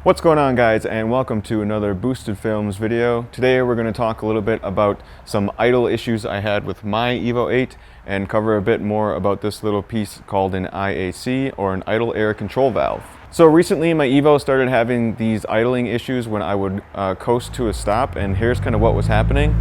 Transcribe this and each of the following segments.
What's going on, guys, and welcome to another Boosted Films video. Today we're going to talk a little bit about some idle issues I had with my Evo 8 and cover a bit more about this little piece called an IAC, or an idle air control valve. So recently my Evo started having these idling issues when I would coast to a stop, and here's kind of what was happening.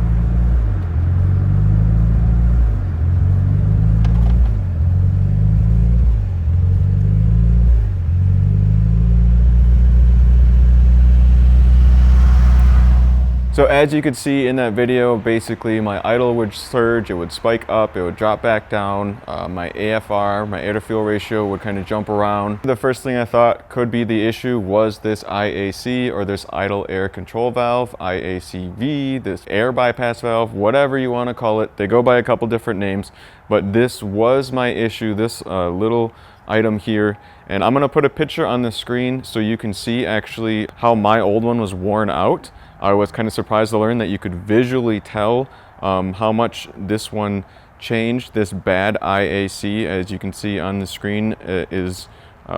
So as you could see in that video, basically my idle would surge, it would spike up, it would drop back down, my AFR, my air to fuel ratio would kind of jump around. The first thing I thought could be the issue was this IAC, or this idle air control valve, IACV, this air bypass valve, whatever you want to call it. They go by a couple different names, but this was my issue, this little item here. And I'm going to put a picture on the screen so you can see actually how my old one was worn out. I was kind of surprised to learn that you could visually tell how much this one changed. This bad IAC, as you can see on the screen, is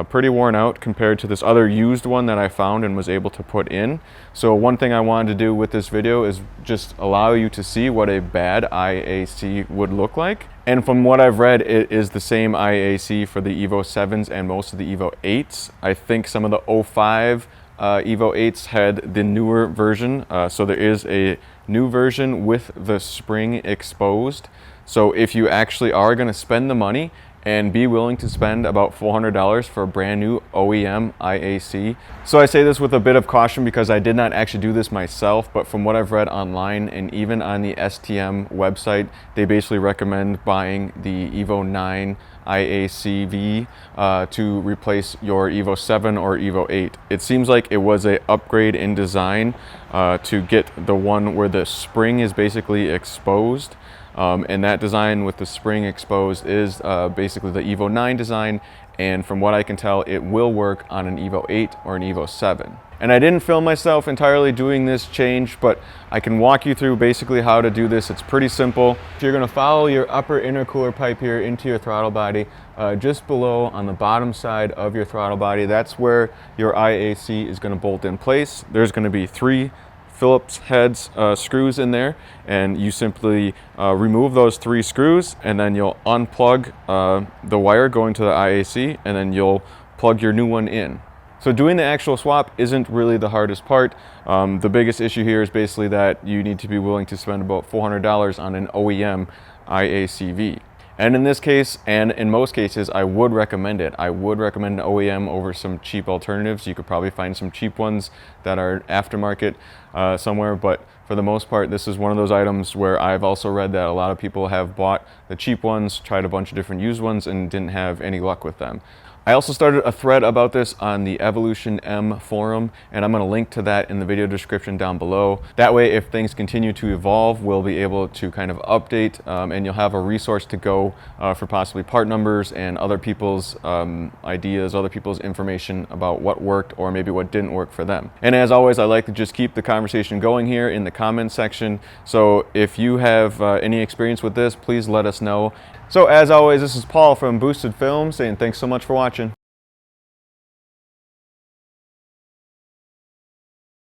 pretty worn out compared to this other used one that I found and was able to put in. So one thing I wanted to do with this video is just allow you to see what a bad IAC would look like. And from what I've read, it is the same IAC for the Evo 7s and most of the Evo 8s. I think some of the 05 Evo 8s had the newer version, so there is a new version with the spring exposed. So if you actually are going to spend the money and be willing to spend about $400 for a brand new OEM IAC. So I say this with a bit of caution because I did not actually do this myself, but from what I've read online and even on the STM website, they basically recommend buying the EVO9 IACV to replace your Evo 7 or Evo 8. It seems like it was an upgrade in design to get the one where the spring is basically exposed. And that design with the spring exposed is basically the Evo 9 design, and from what I can tell, it will work on an Evo 8 or an Evo 7. And I didn't film myself entirely doing this change, but I can walk you through basically how to do this. It's pretty simple. You're going to follow your upper intercooler pipe here into your throttle body, just below on the bottom side of your throttle body. That's where your IAC is going to bolt in place. There's going to be 3 Phillips heads screws in there, and you simply remove those 3 screws, and then you'll unplug the wire going to the IAC, and then you'll plug your new one in. So doing the actual swap isn't really the hardest part. The biggest issue here is basically that you need to be willing to spend about $400 on an OEM IACV. And in this case, and in most cases, I would recommend it. I would recommend an OEM over some cheap alternatives. You could probably find some cheap ones that are aftermarket somewhere, but for the most part, this is one of those items where I've also read that a lot of people have bought the cheap ones, tried a bunch of different used ones, and didn't have any luck with them. I also started a thread about this on the Evolutionm forum, and I'm going to link to that in the video description down below. That way, if things continue to evolve, we'll be able to kind of update, and you'll have a resource to go for possibly part numbers and other people's ideas, other people's information about what worked or maybe what didn't work for them. And as always, I like to just keep the conversation going here in the comments section. So if you have any experience with this, please let us know. So as always, this is Paul from Boosted Films saying thanks so much for watching.